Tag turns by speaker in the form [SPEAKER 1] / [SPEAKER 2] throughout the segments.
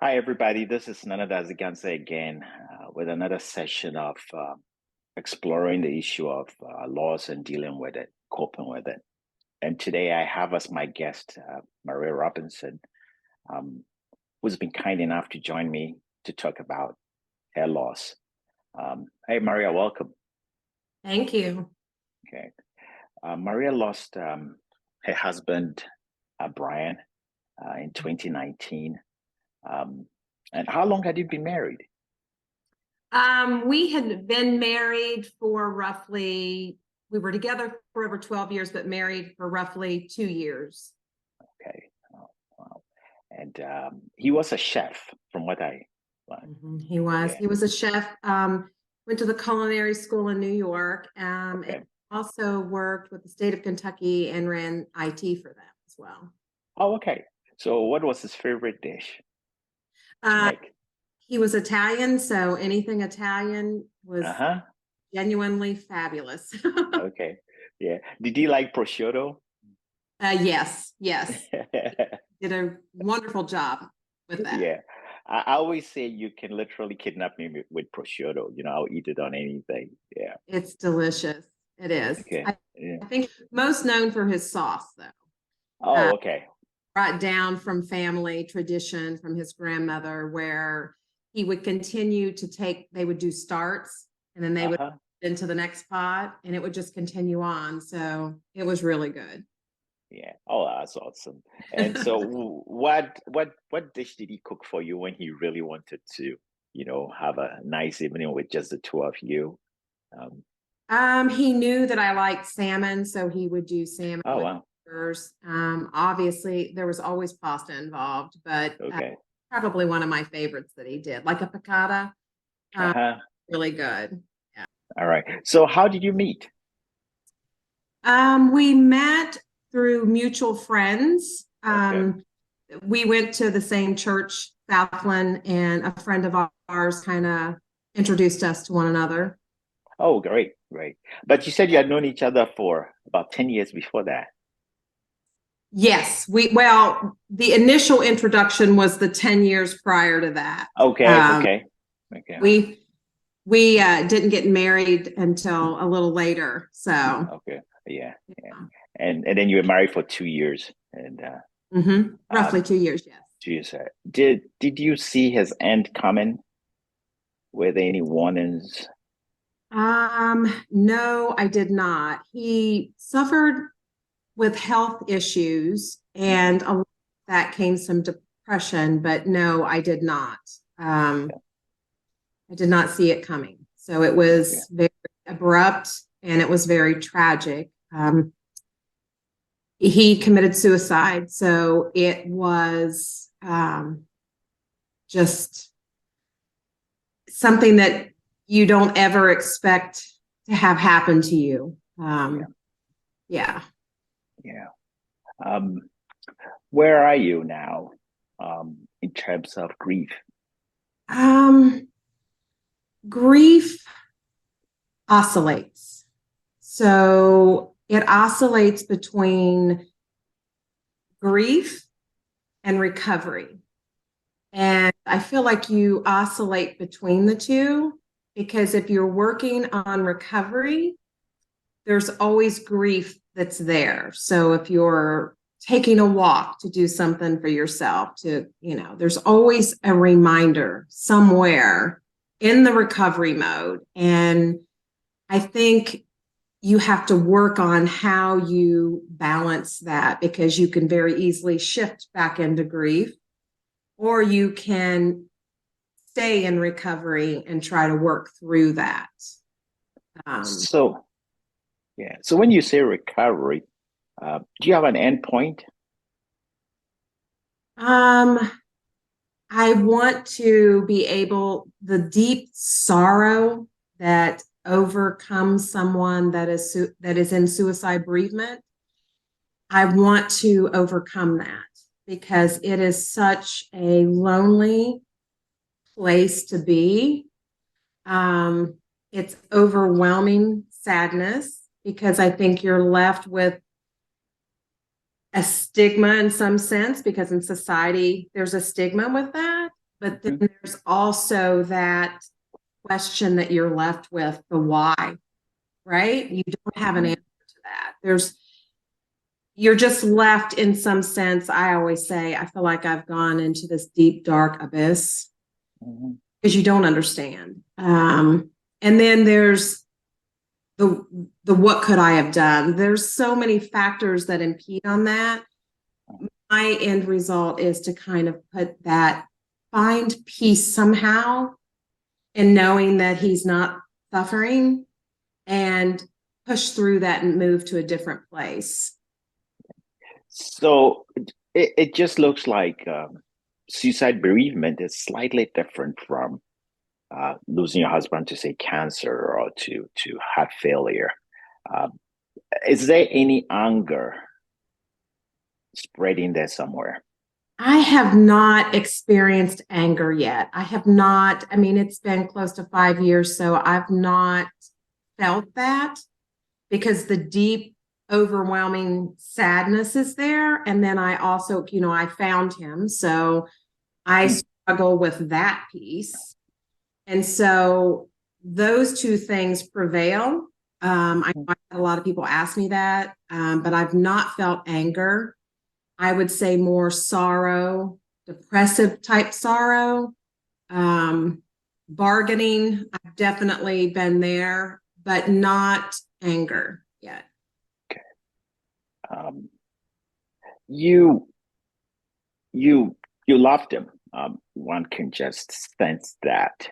[SPEAKER 1] Hi, everybody. This is Nanada Ziganse again with another session of exploring the issue of loss and dealing with it, coping with it. And today I have as my guest Maria Robinson, um, who's been kind enough to join me to talk about hair loss. Hey, Maria, welcome.
[SPEAKER 2] Thank you.
[SPEAKER 1] Okay. Maria lost her husband, Brian, in 2019. Um, and how long had you been married?
[SPEAKER 2] We had been married for we were together for over 12 years, but married for roughly 2 years.
[SPEAKER 1] Okay. Oh, wow. And he was a chef, from what I learned.
[SPEAKER 2] He was.
[SPEAKER 1] Yeah.
[SPEAKER 2] He was a chef. Went to the culinary school in New York, and
[SPEAKER 1] Okay.
[SPEAKER 2] also worked with the state of Kentucky and ran IT for them as well.
[SPEAKER 1] Oh, okay. So, what was his favorite dish to
[SPEAKER 2] Uh,
[SPEAKER 1] make?
[SPEAKER 2] he was Italian, so anything Italian was
[SPEAKER 1] Uh-huh.
[SPEAKER 2] genuinely fabulous.
[SPEAKER 1] Okay. Yeah. Did he like prosciutto?
[SPEAKER 2] Yes, yes. Did a wonderful job with that.
[SPEAKER 1] Yeah. I always say you can literally kidnap me with prosciutto. I'll eat it on anything. Yeah.
[SPEAKER 2] It's delicious. It is.
[SPEAKER 1] Okay. Yeah.
[SPEAKER 2] I think most known for his sauce, though.
[SPEAKER 1] Oh, okay.
[SPEAKER 2] Brought down from family tradition from his grandmother, where he would continue to they would do starts and then they would
[SPEAKER 1] Uh-huh.
[SPEAKER 2] into the next pot and it would just continue on. So it was really good.
[SPEAKER 1] Yeah. Oh, that's awesome. And so, what dish did he cook for you when he really wanted to, have a nice evening with just the two of you? Um,
[SPEAKER 2] He knew that I liked salmon, so he would do salmon
[SPEAKER 1] oh
[SPEAKER 2] with
[SPEAKER 1] wow.
[SPEAKER 2] burgers. Obviously, there was always pasta involved, but
[SPEAKER 1] Okay.
[SPEAKER 2] probably one of my favorites that he did, like a piccata. Um,
[SPEAKER 1] Uh-huh.
[SPEAKER 2] really good. Yeah.
[SPEAKER 1] All right. So, how did you meet?
[SPEAKER 2] We met through mutual friends.
[SPEAKER 1] Okay.
[SPEAKER 2] We went to the same church, Southland, and a friend of ours kind of introduced us to one another.
[SPEAKER 1] Oh, great, great. But you said you had known each other for about 10 years before that.
[SPEAKER 2] Yes, the initial introduction was the 10 years prior to that.
[SPEAKER 1] Okay, okay, okay,
[SPEAKER 2] We didn't get married until a little later. So
[SPEAKER 1] okay. Yeah, yeah. And then you were married for 2 years, and
[SPEAKER 2] roughly
[SPEAKER 1] um,
[SPEAKER 2] 2 years, yes.
[SPEAKER 1] 2 years. Did you see his end coming? Were there any warnings?
[SPEAKER 2] No, I did not. He suffered with health issues,
[SPEAKER 1] Mhm.
[SPEAKER 2] and a lot of that came some depression, but no, I did not. Um,
[SPEAKER 1] Okay,
[SPEAKER 2] I did not see it coming. So it
[SPEAKER 1] okay,
[SPEAKER 2] was very abrupt and it was very tragic. He committed suicide. So it was just something that you don't ever expect to have happen to you.
[SPEAKER 1] yeah,
[SPEAKER 2] Yeah.
[SPEAKER 1] yeah. Um, where are you now, in terms of grief?
[SPEAKER 2] Um, Grief oscillates. So it oscillates between grief and recovery. And I feel like you oscillate between the two because if you're working on recovery, there's always grief that's there. So if you're taking a walk to do something for yourself, there's always a reminder somewhere in the recovery mode. And I think you have to work on how you balance that because you can very easily shift back into grief, or you can stay in recovery and try to work through that. Um,
[SPEAKER 1] So, yeah. So when you say recovery, do you have an end point?
[SPEAKER 2] um, I want to be the deep sorrow that overcomes someone that is in suicide bereavement. I want to overcome that because it is such a lonely place to be. Um, it's overwhelming sadness because I think you're left with a stigma in some sense because in society there's a stigma with that. but then there's also that question that you're left with, the why, right? You don't have an answer to that. You're just left in some sense. I always say, I feel like I've gone into this deep, dark abyss because you don't understand. And then there's the what could I have done? There's so many factors that impede on that. My end result is to kind of find peace somehow in knowing that he's not suffering and push through that and move to a different place.
[SPEAKER 1] So it just looks like suicide bereavement is slightly different from losing your husband to, say, cancer or to heart failure. Uh, is there any anger spreading there somewhere?
[SPEAKER 2] I have not experienced anger yet. I have not, I mean, it's been close to 5 years, so I've not felt that because the deep, overwhelming sadness is there. And then I also, I found him. So I struggle with that piece. And so those two things prevail. I know a lot of people ask me that, but I've not felt anger. I would say more sorrow, depressive type sorrow, bargaining. I've definitely been there, but not anger yet.
[SPEAKER 1] Okay. You you loved him. One can just sense that,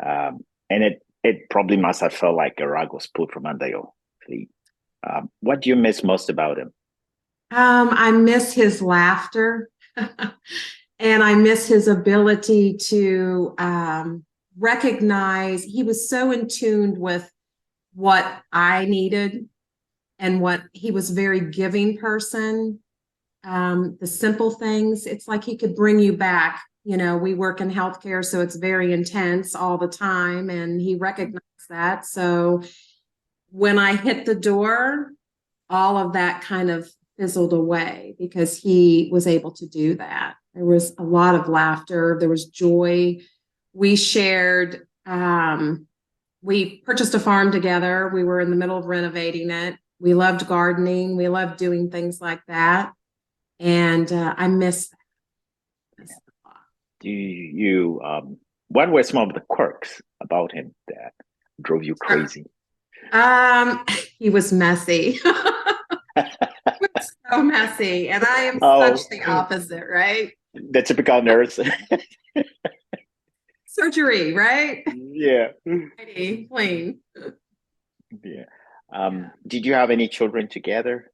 [SPEAKER 1] and it probably must have felt like a rug was pulled from under your feet. What do you miss most about him?
[SPEAKER 2] I miss his laughter and I miss his ability to recognize. He was so in tune with what I needed and what he was a very giving person. The simple things, it's like he could bring you back. We work in healthcare, so it's very intense all the time, and he recognized that. So when I hit the door, all of that kind of fizzled away because he was able to do that. There was a lot of laughter. There was joy. We shared, we purchased a farm together. We were in the middle of renovating it. We loved gardening. We loved doing things like that. And I miss that.
[SPEAKER 1] Do you what were some of the quirks about him that drove you crazy?
[SPEAKER 2] He was messy. So messy, and I am
[SPEAKER 1] Oh,
[SPEAKER 2] such the opposite, right?
[SPEAKER 1] the typical nurse.
[SPEAKER 2] Surgery, right?
[SPEAKER 1] Yeah.
[SPEAKER 2] Pretty clean.
[SPEAKER 1] Yeah. Did you have any children together?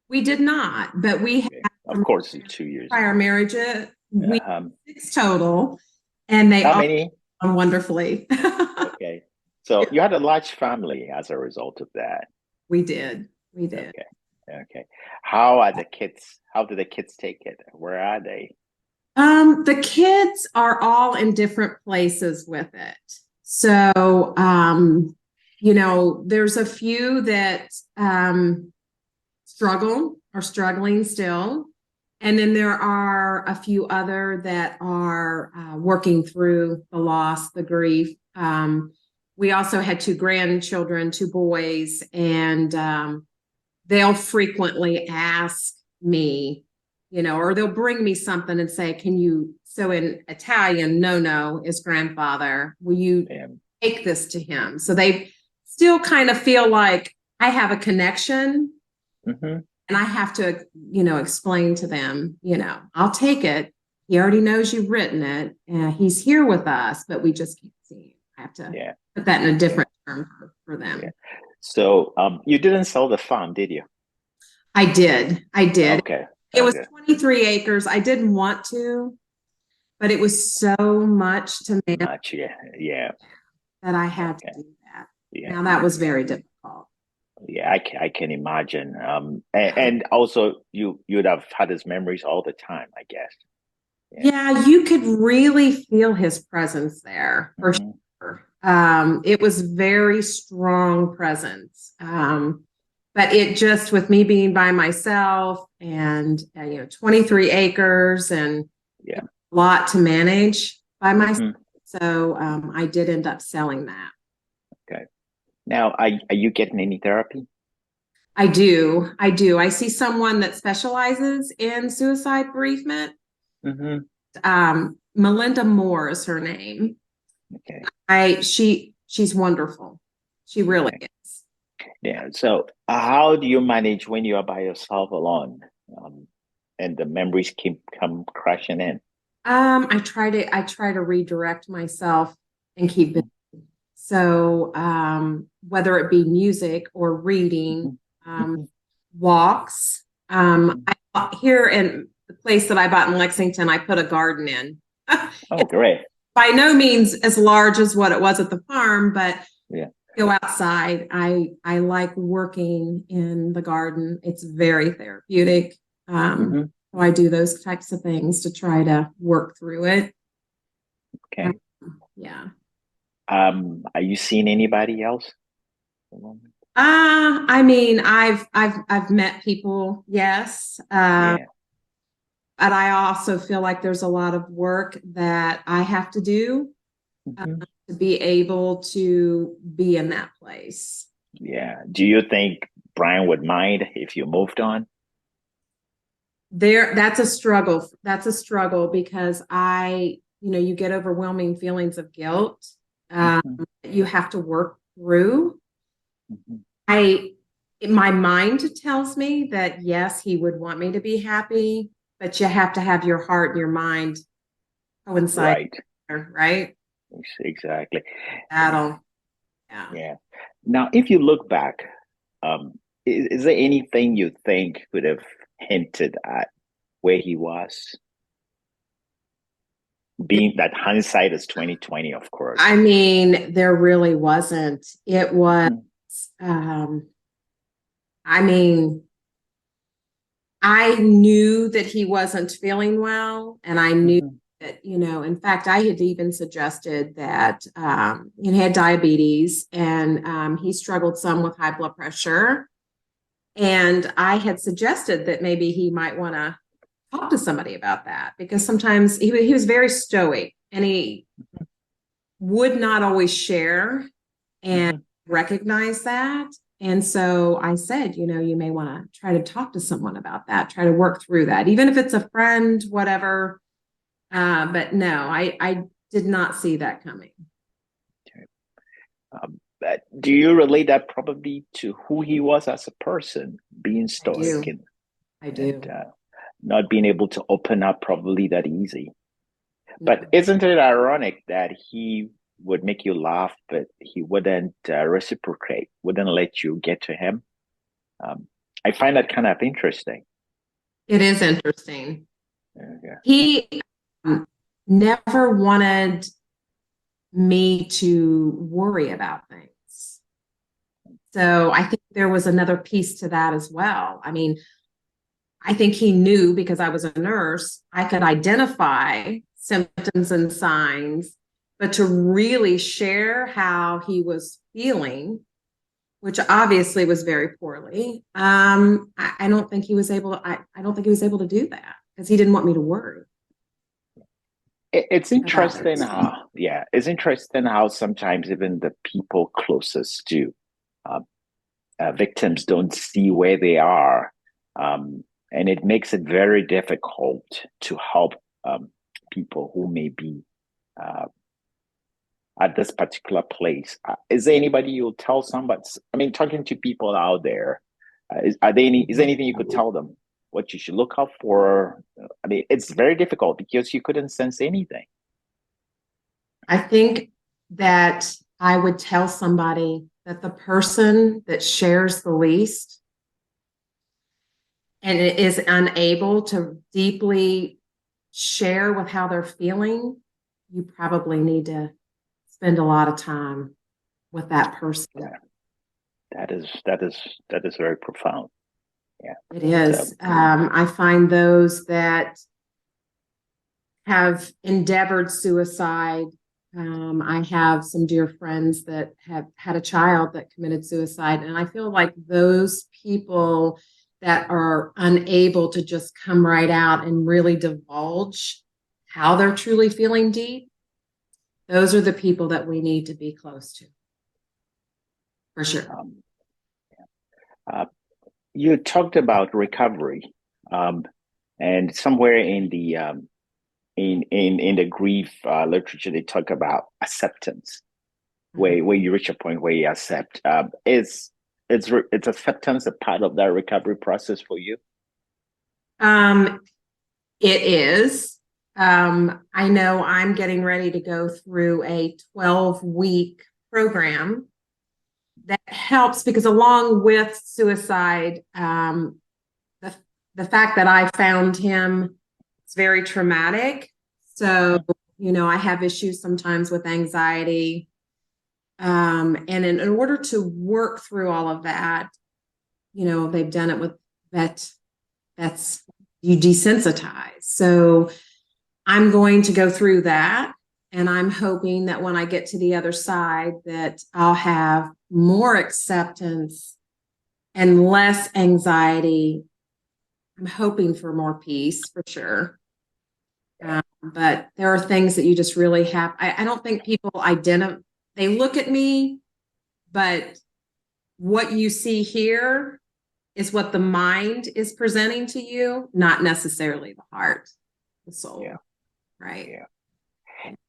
[SPEAKER 2] We did not, but we had
[SPEAKER 1] Okay. Of course, 2 years.
[SPEAKER 2] prior marriages. We
[SPEAKER 1] Um,
[SPEAKER 2] 6 total, and they
[SPEAKER 1] how
[SPEAKER 2] all
[SPEAKER 1] many?
[SPEAKER 2] gone wonderfully.
[SPEAKER 1] Okay. So you had a large family as a result of that.
[SPEAKER 2] We did. We did.
[SPEAKER 1] Okay. Okay. How are the kids? How do the kids take it? Where are they?
[SPEAKER 2] The kids are all in different places with it. So, there's a few that are struggling still. And then there are a few other that are working through the loss, the grief. We also had 2 grandchildren, 2 boys, and they'll frequently ask me, or they'll bring me something and say, so in Italian, no is grandfather. Will you take this to him? So they still kind of feel like I have a connection.
[SPEAKER 1] Mm-hmm.
[SPEAKER 2] And I have to, explain to them, I'll take it. He already knows you've written it. And he's here with us, but we just can't see him. I have to put that in a different term for them.
[SPEAKER 1] Yeah. So you didn't sell the farm, did you?
[SPEAKER 2] I did.
[SPEAKER 1] Okay.
[SPEAKER 2] It was 23 acres. I didn't want to, but it was so much to manage
[SPEAKER 1] Yeah.
[SPEAKER 2] that I had to do that.
[SPEAKER 1] Yeah.
[SPEAKER 2] Now that was very difficult.
[SPEAKER 1] Yeah, I can imagine. And also you'd have had his memories all the time, I guess.
[SPEAKER 2] Yeah, you could really feel his presence there for sure. It was very strong presence. But it just, with me being by myself and 23 acres and a lot to manage, by myself.
[SPEAKER 1] Hmm.
[SPEAKER 2] So I did end up selling that.
[SPEAKER 1] Okay. Now, are you getting any therapy?
[SPEAKER 2] I do. I do. I see someone that specializes in suicide bereavement.
[SPEAKER 1] Hmm.
[SPEAKER 2] Melinda Moore is her name.
[SPEAKER 1] Okay.
[SPEAKER 2] She's wonderful. She really
[SPEAKER 1] Okay.
[SPEAKER 2] is.
[SPEAKER 1] Yeah. So, how do you manage when you are by yourself alone, um, and the memories keep come crashing in?
[SPEAKER 2] I try to redirect myself and keep it.
[SPEAKER 1] Hmm.
[SPEAKER 2] So whether it be music or reading,
[SPEAKER 1] Hmm.
[SPEAKER 2] um,
[SPEAKER 1] Hmm.
[SPEAKER 2] walks.
[SPEAKER 1] Hmm.
[SPEAKER 2] Here in the place that I bought in Lexington, I put a garden in.
[SPEAKER 1] Oh,
[SPEAKER 2] It's
[SPEAKER 1] great.
[SPEAKER 2] by no means as large as what it was at the farm, but
[SPEAKER 1] Yeah.
[SPEAKER 2] go outside. I like working in the garden. It's very therapeutic.
[SPEAKER 1] Hmm.
[SPEAKER 2] So I do those types of things to try to work through it. Um,
[SPEAKER 1] Okay.
[SPEAKER 2] yeah.
[SPEAKER 1] Are you seeing anybody else?
[SPEAKER 2] I mean, I've met people, yes.
[SPEAKER 1] Yeah.
[SPEAKER 2] But I also feel like there's a lot of work that I have to do
[SPEAKER 1] Hmm.
[SPEAKER 2] to be able to be in that place.
[SPEAKER 1] Yeah. Do you think Brian would mind if you moved on?
[SPEAKER 2] That's a struggle. That's a struggle because you get overwhelming feelings of guilt. Um,
[SPEAKER 1] Hmm.
[SPEAKER 2] you have to work through.
[SPEAKER 1] Hmm.
[SPEAKER 2] I, my mind tells me that yes, he would want me to be happy, but you have to have your heart and your mind coincide,
[SPEAKER 1] Right.
[SPEAKER 2] right?
[SPEAKER 1] Exactly.
[SPEAKER 2] Battle. Yeah.
[SPEAKER 1] Yeah. Now, if you look back, is there anything you think could have hinted at where he was? Being that hindsight is 2020, of course.
[SPEAKER 2] I mean, there really wasn't. It was,
[SPEAKER 1] Hmm.
[SPEAKER 2] um, I mean, I knew that he wasn't feeling well, and I knew
[SPEAKER 1] Hmm.
[SPEAKER 2] that, in fact, I had even suggested that he had diabetes and he struggled some with high blood pressure. And I had suggested that maybe he might want to talk to somebody about that because sometimes he was very stoic and he would not always share and
[SPEAKER 1] Hmm.
[SPEAKER 2] recognize that. And so I said, you may want to try to talk to someone about that, try to work through that, even if it's a friend, whatever. But no, I did not see that coming.
[SPEAKER 1] But do you relate that probably to who he was as a person, being
[SPEAKER 2] I
[SPEAKER 1] stoic
[SPEAKER 2] do. I
[SPEAKER 1] and
[SPEAKER 2] do.
[SPEAKER 1] not being able to open up probably that easy? But
[SPEAKER 2] No.
[SPEAKER 1] isn't it ironic that he would make you laugh, but he wouldn't reciprocate, wouldn't let you get to him? Um, I find that kind of interesting.
[SPEAKER 2] It is interesting.
[SPEAKER 1] Yeah.
[SPEAKER 2] He never wanted me to worry about things. So I think there was another piece to that as well. I mean, I think he knew because I was a nurse, I could identify symptoms and signs, but to really share how he was feeling, which obviously was very poorly, I don't think he was able. I don't think he was able to do that because he didn't want me to worry
[SPEAKER 1] It's
[SPEAKER 2] about
[SPEAKER 1] interesting
[SPEAKER 2] it.
[SPEAKER 1] how, yeah, it's interesting how sometimes even the people closest to uh, victims don't see where they are. And it makes it very difficult to help people who may be uh, at this particular place. Is there anybody you'll tell somebody? I mean, talking to people out there, is there anything you could tell them what you should look out for? I mean, it's very difficult because you couldn't sense anything.
[SPEAKER 2] I think that I would tell somebody that the person that shares the least and is unable to deeply share with how they're feeling, you probably need to spend a lot of time with that person.
[SPEAKER 1] Yeah, that is that is very profound. Yeah.
[SPEAKER 2] It
[SPEAKER 1] So,
[SPEAKER 2] is. I find those that have endeavored suicide. I have some dear friends that have had a child that committed suicide, and I feel like those people that are unable to just come right out and really divulge how they're truly feeling deep. those are the people that we need to be close to, for sure.
[SPEAKER 1] Um, uh, you talked about recovery, um, and somewhere in the in the grief literature, they talk about acceptance,
[SPEAKER 2] Mhm.
[SPEAKER 1] where you reach a point where you accept. It's acceptance a part of that recovery process for you?
[SPEAKER 2] Um, it is. I know I'm getting ready to go through a 12-week program that helps because along with suicide, the, the fact that I found him, it's very traumatic. So,
[SPEAKER 1] Mhm.
[SPEAKER 2] I have issues sometimes with anxiety. And in order to work through all of that, they've done it with that, that's you desensitize. So I'm going to go through that. And I'm hoping that when I get to the other side, that I'll have more acceptance and less anxiety. I'm hoping for more peace for sure. But there are things that you just really have. I don't think people identify, they look at me, but what you see here is what the mind is presenting to you, not necessarily the heart, the
[SPEAKER 1] Yeah,
[SPEAKER 2] soul, right?
[SPEAKER 1] yeah.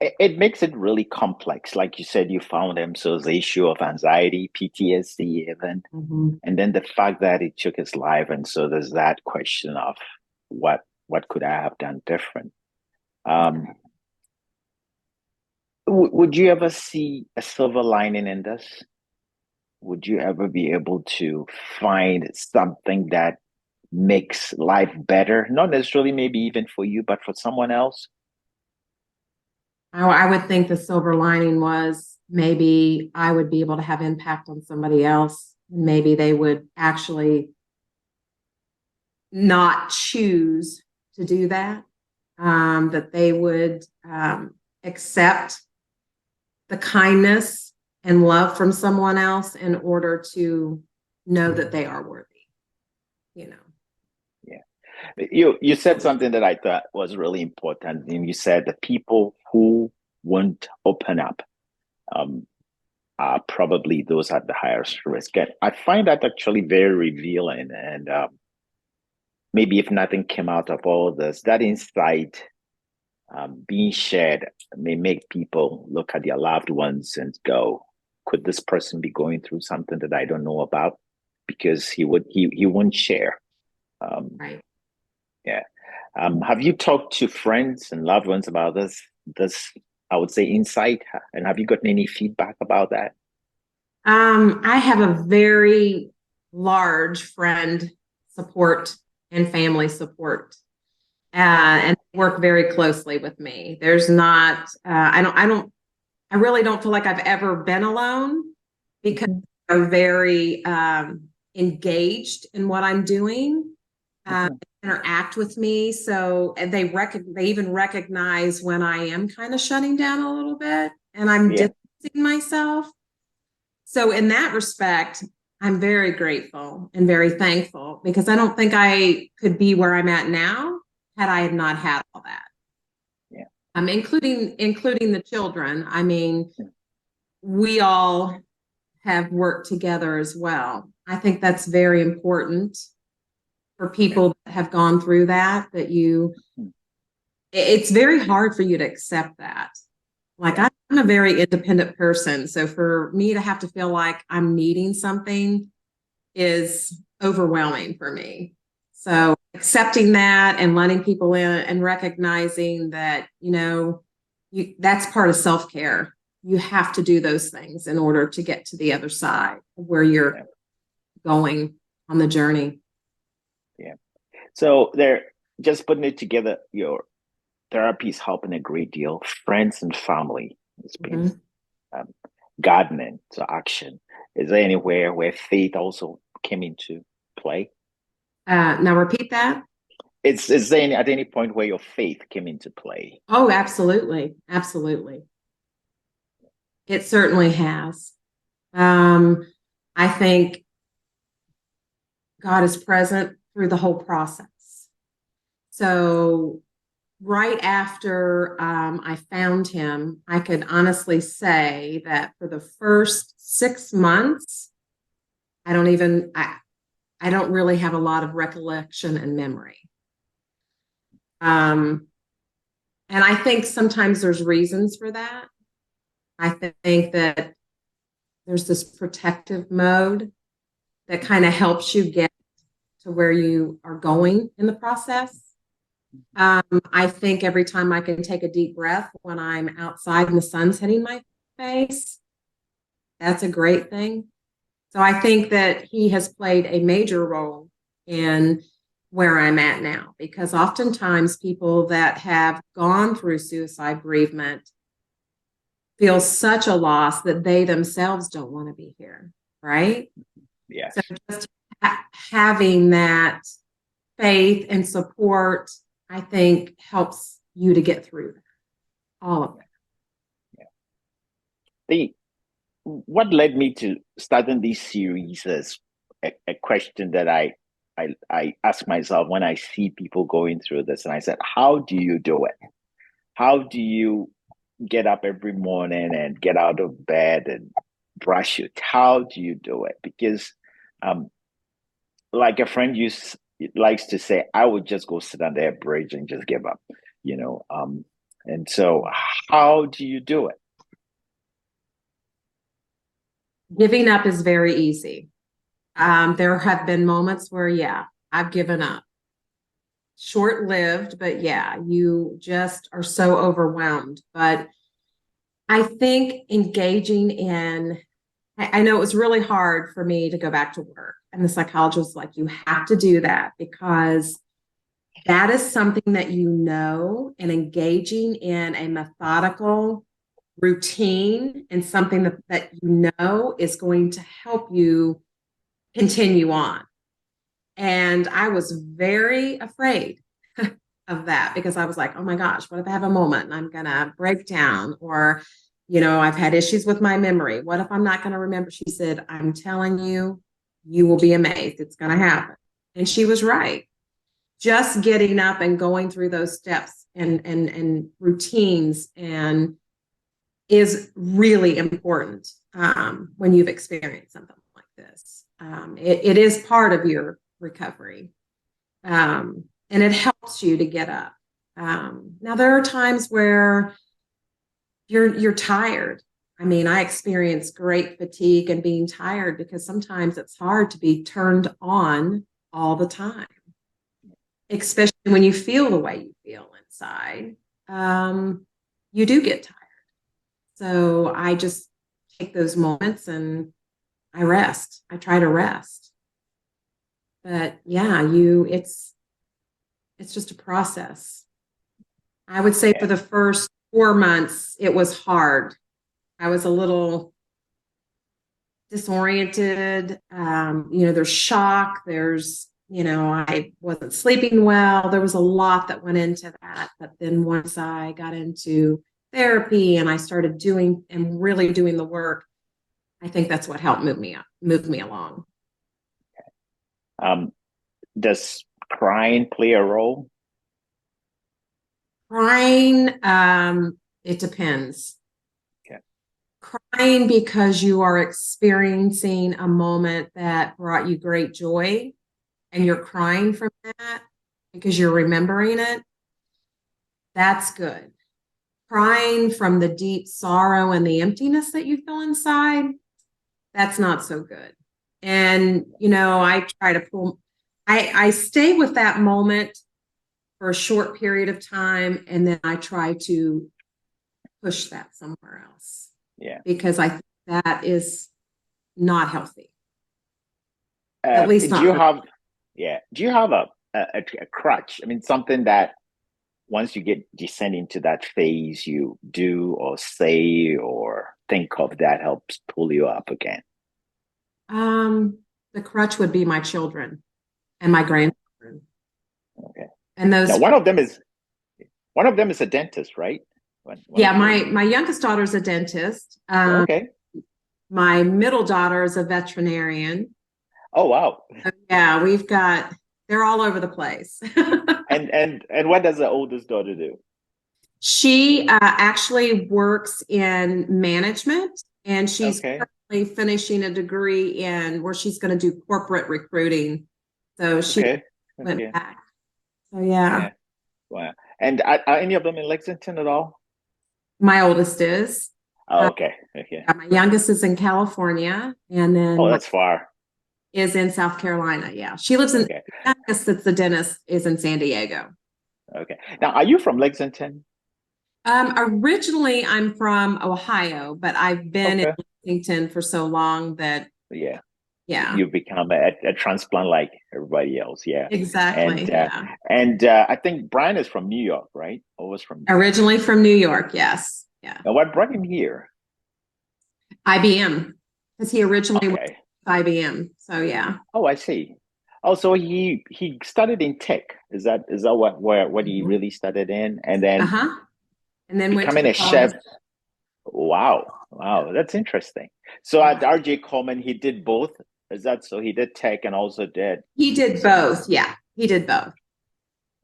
[SPEAKER 1] It makes it really complex. Like you said, you found him, so the issue of anxiety, PTSD, even,
[SPEAKER 2] Mhm.
[SPEAKER 1] and then the fact that he took his life, and so there's that question of what could I have done different? Um, would you ever see a silver lining in this? Would you ever be able to find something that makes life better? Not necessarily, maybe even for you, but for someone else?
[SPEAKER 2] I would think the silver lining was maybe I would be able to have impact on somebody else. And maybe they would actually not choose to do that, that they would accept the kindness and love from someone else in order to know that they are worthy, you know.
[SPEAKER 1] Yeah. You said something that I thought was really important. And you said the people who won't open up um, are probably those at the highest risk. And I find that actually very revealing. And maybe if nothing came out of all this, that insight being shared may make people look at their loved ones and go, could this person be going through something that I don't know about? Because he wouldn't share. Um,
[SPEAKER 2] Right.
[SPEAKER 1] yeah. Have you talked to friends and loved ones about this I would say insight? And have you gotten any feedback about that?
[SPEAKER 2] I have a very large friend support and family support, and they work very closely with me. There's not, I really don't feel like I've ever been alone because
[SPEAKER 1] Mhm.
[SPEAKER 2] they're very engaged in what I'm doing,
[SPEAKER 1] Mhm.
[SPEAKER 2] interact with me. So they even recognize when I am kind of shutting down a little bit and I'm
[SPEAKER 1] Yeah.
[SPEAKER 2] distancing myself. So in that respect, I'm very grateful and very thankful because I don't think I could be where I'm at now had I not had all that.
[SPEAKER 1] Yeah.
[SPEAKER 2] Including the children. I mean, we all have worked together as well. I think that's very important for
[SPEAKER 1] Yeah.
[SPEAKER 2] people that have gone through that,
[SPEAKER 1] Mhm.
[SPEAKER 2] it's very hard for you to accept that. Like
[SPEAKER 1] Yeah.
[SPEAKER 2] I'm a very independent person. So for me to have to feel like I'm needing something is overwhelming for me.
[SPEAKER 1] Yeah.
[SPEAKER 2] So accepting that and letting people in and recognizing that, that's part of self-care. You have to do those things in order to get to the other side of where you're
[SPEAKER 1] Yeah.
[SPEAKER 2] going on the journey.
[SPEAKER 1] Yeah. So they're just putting it together, your therapy is helping a great deal. Friends and family has been
[SPEAKER 2] Mhm.
[SPEAKER 1] um, gardening to action. Is there anywhere where faith also came into play?
[SPEAKER 2] Now repeat that.
[SPEAKER 1] Is there at any point where your faith came into play?
[SPEAKER 2] Oh, absolutely. Absolutely. It certainly has. Um, I think God is present through the whole process. So right after I found him, I could honestly say that for the first 6 months, I don't even I don't really have a lot of recollection and memory. Um, and I think sometimes there's reasons for that. I think that there's this protective mode that kind of helps you get to where you are going in the process. I think every time I can take a deep breath when I'm outside and the sun's hitting my face, that's a great thing. So I think that he has played a major role in where I'm at now, because oftentimes people that have gone through suicide bereavement feel such a loss that they themselves don't want to be here, right?
[SPEAKER 1] Yes.
[SPEAKER 2] So just having that faith and support, I think, helps you to get through all of it.
[SPEAKER 1] Yeah. What led me to starting this series is a question that I ask myself when I see people going through this, and I said, how do you do it? How do you get up every morning and get out of bed and brush your? How do you do it? Because, um, like a friend likes to say, I would just go sit on their bridge and just give up, you know. And so, how do you do it?
[SPEAKER 2] Giving up is very easy. There have been moments where, yeah, I've given up. Short lived, but yeah, you just are so overwhelmed. But I think engaging in, I know it was really hard for me to go back to work. And the psychologist was like, you have to do that because that is something that you know, and engaging in a methodical routine and something that you know is going to help you continue on. And I was very afraid of that because I was like, oh my gosh, what if I have a moment and I'm going to break down? Or, I've had issues with my memory. What if I'm not going to remember? She said, I'm telling you, you will be amazed. It's going to happen. And she was right. Just getting up and going through those steps and routines and is really important when you've experienced something like this. It is part of your recovery, and it helps you to get up. Now there are times where you're tired. I mean, I experience great fatigue and being tired because sometimes it's hard to be turned on all the time, especially when you feel the way you feel inside. You do get tired. So I just take those moments and I rest. I try to rest. But yeah, it's just a process. I would say for the first 4 months, it was hard. I was a little disoriented. There's shock. I wasn't sleeping well. There was a lot that went into that. But then once I got into therapy and I started doing and really doing the work, I think that's what helped move me along.
[SPEAKER 1] Um, does crying play a role?
[SPEAKER 2] Crying, it depends.
[SPEAKER 1] Okay.
[SPEAKER 2] Crying because you are experiencing a moment that brought you great joy and you're crying from that because you're remembering it, that's good. Crying from the deep sorrow and the emptiness that you feel inside, that's not so good. And, I try to I stay with that moment for a short period of time, and then I try to push that somewhere else.
[SPEAKER 1] Yeah.
[SPEAKER 2] Because I think that is not healthy. At least
[SPEAKER 1] Do
[SPEAKER 2] not
[SPEAKER 1] you
[SPEAKER 2] for
[SPEAKER 1] have, yeah, do you have a crutch? I mean, something that once you get descend into that phase, you do or say or think of that helps pull you up again.
[SPEAKER 2] the crutch would be my children and my grandchildren.
[SPEAKER 1] Okay.
[SPEAKER 2] And
[SPEAKER 1] Now,
[SPEAKER 2] those,
[SPEAKER 1] one of them is a dentist, right? One
[SPEAKER 2] yeah,
[SPEAKER 1] of your,
[SPEAKER 2] my youngest daughter is a dentist.
[SPEAKER 1] okay.
[SPEAKER 2] My middle daughter is a veterinarian.
[SPEAKER 1] Oh, wow.
[SPEAKER 2] Yeah, they're all over the place.
[SPEAKER 1] And what does the oldest daughter do?
[SPEAKER 2] She actually works in management, and she's
[SPEAKER 1] Okay.
[SPEAKER 2] currently finishing a degree in where she's going to do corporate recruiting. So she
[SPEAKER 1] Okay.
[SPEAKER 2] went
[SPEAKER 1] Okay.
[SPEAKER 2] back. So yeah,
[SPEAKER 1] Yeah. Wow. And are any of them in Lexington at all?
[SPEAKER 2] my oldest is.
[SPEAKER 1] Oh, okay. Okay.
[SPEAKER 2] My youngest is in California, and
[SPEAKER 1] Oh,
[SPEAKER 2] then my
[SPEAKER 1] that's far.
[SPEAKER 2] is in South Carolina. Yeah, she lives in.
[SPEAKER 1] Okay.
[SPEAKER 2] The youngest that's the dentist is in San Diego.
[SPEAKER 1] Okay. Now, are you from Lexington?
[SPEAKER 2] Originally, I'm from Ohio, but I've been in
[SPEAKER 1] Okay.
[SPEAKER 2] Lexington for so long that
[SPEAKER 1] Yeah.
[SPEAKER 2] yeah,
[SPEAKER 1] You've become a transplant like everybody else. Yeah.
[SPEAKER 2] exactly.
[SPEAKER 1] And
[SPEAKER 2] Yeah.
[SPEAKER 1] I think Brian is from New York, right? Or was from
[SPEAKER 2] Originally from New York, yes. Yeah.
[SPEAKER 1] and what brought him here?
[SPEAKER 2] IBM, because he originally was
[SPEAKER 1] Okay.
[SPEAKER 2] IBM. So yeah.
[SPEAKER 1] Oh, I see. Oh, so he studied in tech. Is that what he
[SPEAKER 2] Mhm.
[SPEAKER 1] really studied in? And then
[SPEAKER 2] Uh-huh. And then went to
[SPEAKER 1] becoming a
[SPEAKER 2] college.
[SPEAKER 1] chef. Wow. Wow, that's interesting. So at
[SPEAKER 2] Yeah.
[SPEAKER 1] RJ Coleman, he did both. Is that so? He did tech and also did
[SPEAKER 2] He did
[SPEAKER 1] some.
[SPEAKER 2] both. Yeah. He did both.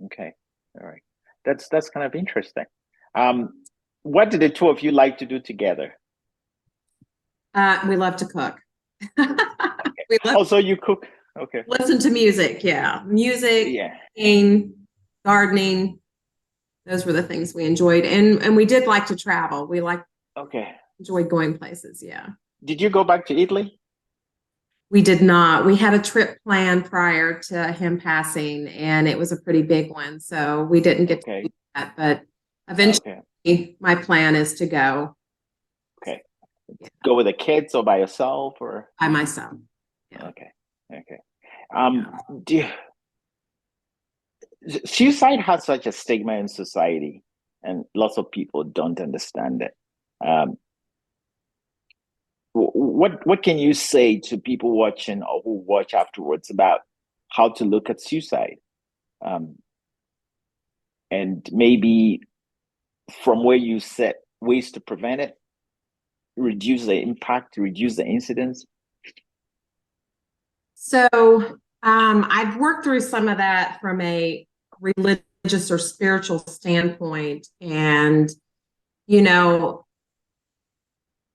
[SPEAKER 1] Okay. All right. That's kind of interesting. Um, what did the two of you like to do together?
[SPEAKER 2] We love to cook. We love
[SPEAKER 1] Oh, so you cook. Okay.
[SPEAKER 2] listen to music. Yeah. Music,
[SPEAKER 1] Yeah.
[SPEAKER 2] cooking, gardening. Those were the things we enjoyed. And we did like to travel. We like
[SPEAKER 1] Okay.
[SPEAKER 2] enjoyed going places. Yeah.
[SPEAKER 1] Did you go back to Italy?
[SPEAKER 2] We did not. We had a trip planned prior to him passing, and it was a pretty big one. So we didn't get to do
[SPEAKER 1] Okay.
[SPEAKER 2] that. But
[SPEAKER 1] Okay.
[SPEAKER 2] eventually, my plan is to go
[SPEAKER 1] Okay. Go with the kids or by yourself or
[SPEAKER 2] by myself. Yeah.
[SPEAKER 1] okay. Okay.
[SPEAKER 2] Yeah.
[SPEAKER 1] Um, do you, suicide has such a stigma in society, and lots of people don't understand it. Um, what can you say to people watching or who watch afterwards about how to look at suicide, um, and maybe from where you set ways to prevent it, reduce the impact, reduce the incidence?
[SPEAKER 2] So I've worked through some of that from a religious or spiritual standpoint. And, you know,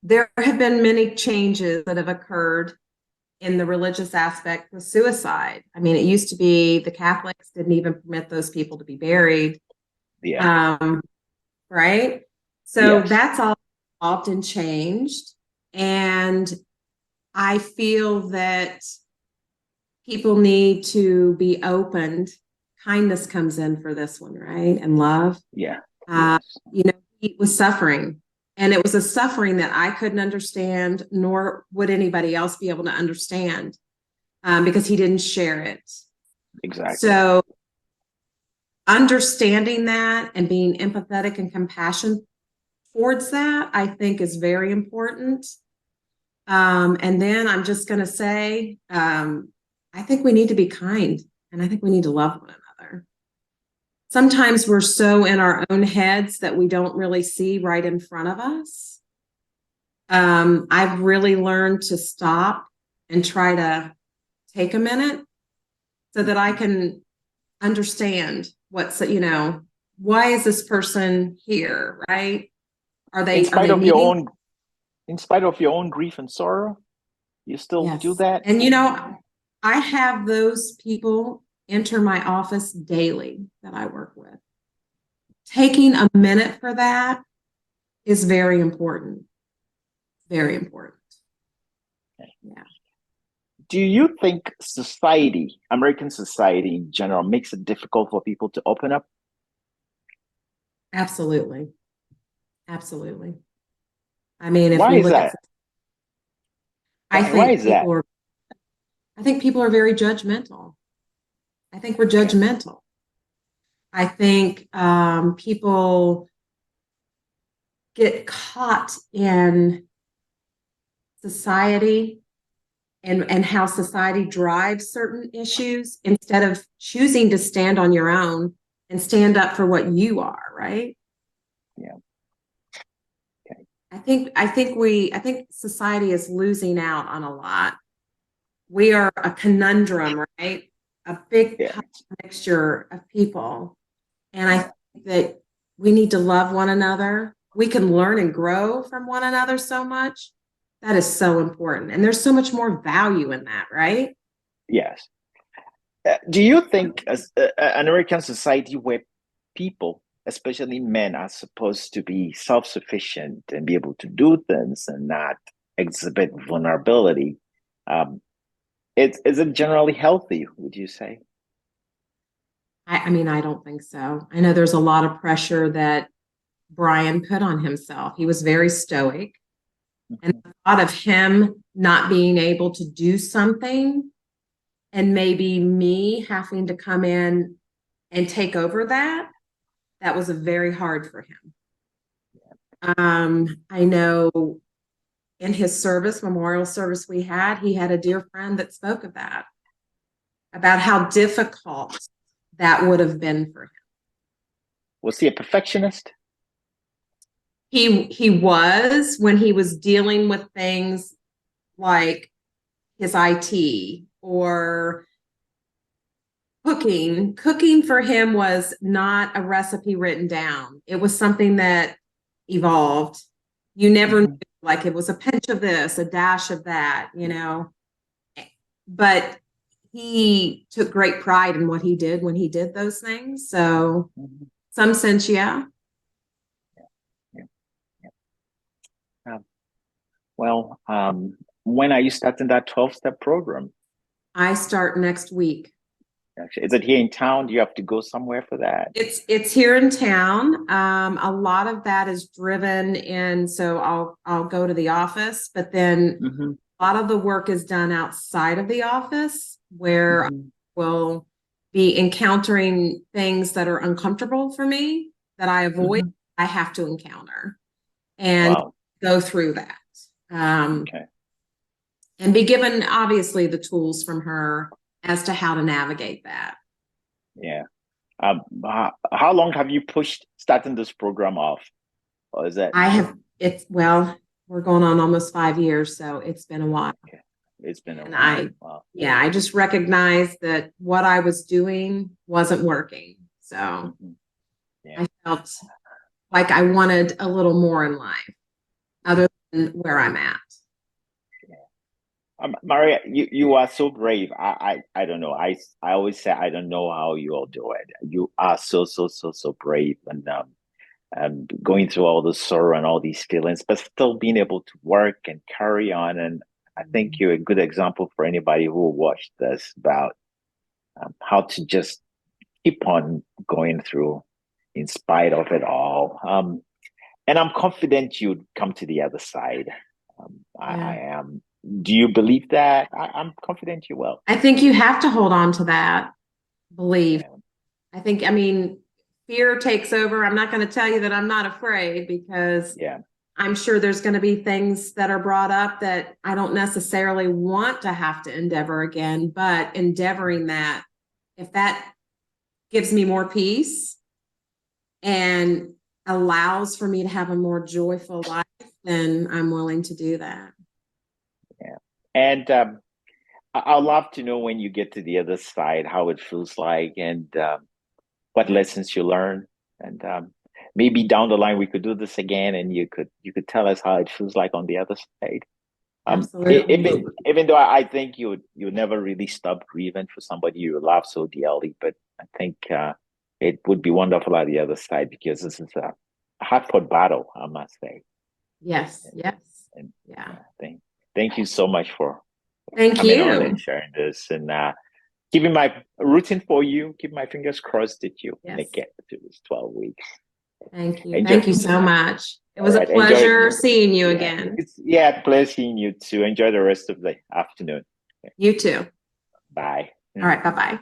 [SPEAKER 2] there have been many changes that have occurred in the religious aspect with suicide. I mean, it used to be the Catholics didn't even permit those people to be buried.
[SPEAKER 1] Yeah.
[SPEAKER 2] Um, right? So
[SPEAKER 1] Yes.
[SPEAKER 2] that's all often changed. And I feel that people need to be opened. Kindness comes in for this one, right? And love.
[SPEAKER 1] Yeah.
[SPEAKER 2] Uh,
[SPEAKER 1] Yes.
[SPEAKER 2] he was suffering. And it was a suffering that I couldn't understand, nor would anybody else be able to understand because he didn't share it.
[SPEAKER 1] Exactly.
[SPEAKER 2] So, understanding that and being empathetic and compassionate towards that, I think is very important. And then I'm just going to say, I think we need to be kind and I think we need to love one another. Sometimes we're so in our own heads that we don't really see right in front of us. I've really learned to stop and try to take a minute so that I can understand why is this person here, right?
[SPEAKER 1] In
[SPEAKER 2] Are
[SPEAKER 1] spite
[SPEAKER 2] they
[SPEAKER 1] of your
[SPEAKER 2] needing?
[SPEAKER 1] own, in spite of your own grief and sorrow, you still do
[SPEAKER 2] Yes.
[SPEAKER 1] that.
[SPEAKER 2] And I have those people enter my office daily that I work with. Taking a minute for that is very important. Very important. Yeah,
[SPEAKER 1] Do you think society, American society in general, makes it difficult for people to open up?
[SPEAKER 2] absolutely. Absolutely. I mean, if
[SPEAKER 1] Why
[SPEAKER 2] we
[SPEAKER 1] is
[SPEAKER 2] look at,
[SPEAKER 1] that? Why is that?
[SPEAKER 2] I think people are very judgmental. I think we're
[SPEAKER 1] Okay.
[SPEAKER 2] judgmental. I think people get caught in society and how society drives certain issues instead of choosing to stand on your own and stand up for what you are, right?
[SPEAKER 1] Yeah. Okay.
[SPEAKER 2] I think society is losing out on a lot. We are a conundrum, right? a big
[SPEAKER 1] Yeah.
[SPEAKER 2] mixture of people. And I
[SPEAKER 1] Yeah.
[SPEAKER 2] think that we need to love one another. We can learn and grow from one another so much. That is so important. And there's so much more value in that, right?
[SPEAKER 1] Yes. Do you think as an American society where people, especially men, are supposed to be self-sufficient and be able to do things and not exhibit vulnerability, um, is it generally healthy, would you say?
[SPEAKER 2] I mean, I don't think so. I know there's a lot of pressure that Brian put on himself. He was very stoic. And
[SPEAKER 1] Mhm.
[SPEAKER 2] the thought of him not being able to do something and maybe me having to come in and take over that, that was a very hard for him. I know in his service, memorial service he had a dear friend that spoke of that, about how difficult that would have been for him.
[SPEAKER 1] Was he a perfectionist?
[SPEAKER 2] He was when he was dealing with things like his IT or cooking. Cooking for him was not a recipe written down. It was something that evolved. You never knew,
[SPEAKER 1] Mhm.
[SPEAKER 2] like it was a pinch of this, a dash of that, you know. But he took great pride in what he did when he did those things. So,
[SPEAKER 1] Mhm.
[SPEAKER 2] some sense, yeah.
[SPEAKER 1] Yeah. Um, well, when are you starting that 12-step program?
[SPEAKER 2] I start next week.
[SPEAKER 1] Actually, is it here in town? Do you have to go somewhere for that?
[SPEAKER 2] It's here in town. A lot of that is driven in, so I'll go to the office, but then
[SPEAKER 1] Hmm.
[SPEAKER 2] a lot of the work is done outside of the office where I
[SPEAKER 1] Hmm.
[SPEAKER 2] will be encountering things that are uncomfortable for me that I avoid.
[SPEAKER 1] Hmm.
[SPEAKER 2] I have to encounter and
[SPEAKER 1] Wow.
[SPEAKER 2] go through that. Um,
[SPEAKER 1] Okay.
[SPEAKER 2] and be given obviously the tools from her as to how to navigate that.
[SPEAKER 1] Yeah. How long have you pushed starting this program off? Or is that
[SPEAKER 2] I have it's well, we're going on almost 5 years, so it's been a while.
[SPEAKER 1] okay? It's been a
[SPEAKER 2] And
[SPEAKER 1] while. Wow.
[SPEAKER 2] yeah, I just recognized that what I was doing wasn't working. So
[SPEAKER 1] Hmm. Yeah.
[SPEAKER 2] I felt like I wanted a little more in life other than where I'm at.
[SPEAKER 1] Maria, you are so brave. I don't know. I always say I don't know how you all do it. You are so brave, and going through all the sorrow and all these feelings, but still being able to work and carry on. And I think you're a good example for anybody who will watch this about how to just keep on going through in spite of it all. And I'm confident you'd come to the other side. I
[SPEAKER 2] Yeah.
[SPEAKER 1] am. Do you believe that? I'm confident you will.
[SPEAKER 2] I think you have to hold on to that belief.
[SPEAKER 1] Yeah.
[SPEAKER 2] I think, I mean, fear takes over. I'm not going to tell you that I'm not afraid because
[SPEAKER 1] Yeah.
[SPEAKER 2] I'm sure there's going to be things that are brought up that I don't necessarily want to have to endeavor again, but endeavoring that, if that gives me more peace and allows for me to have a more joyful life, then I'm willing to do that.
[SPEAKER 1] Yeah. And I'd love to know when you get to the other side how it feels like and what lessons you learn. And maybe down the line we could do this again, and you could tell us how it feels like on the other side.
[SPEAKER 2] Absolutely.
[SPEAKER 1] Even though I think you never really stop grieving for somebody you love so dearly, but I think it would be wonderful at the other side because this is a hard fought battle, I must say.
[SPEAKER 2] Yes.
[SPEAKER 1] And,
[SPEAKER 2] Yes.
[SPEAKER 1] and
[SPEAKER 2] Yeah.
[SPEAKER 1] yeah, thank you so much for
[SPEAKER 2] Thank
[SPEAKER 1] coming on and
[SPEAKER 2] you.
[SPEAKER 1] sharing this and keeping my rooting for you. Keep my fingers crossed that you make
[SPEAKER 2] Yes.
[SPEAKER 1] it to this 12 weeks.
[SPEAKER 2] Thank you.
[SPEAKER 1] Enjoy.
[SPEAKER 2] Thank you so much. It
[SPEAKER 1] All
[SPEAKER 2] was a
[SPEAKER 1] right. Enjoy.
[SPEAKER 2] pleasure seeing you
[SPEAKER 1] Yeah.
[SPEAKER 2] again.
[SPEAKER 1] Yeah. Pleasure seeing you too. Enjoy the rest of the afternoon.
[SPEAKER 2] You too.
[SPEAKER 1] Bye.
[SPEAKER 2] All right. Bye bye.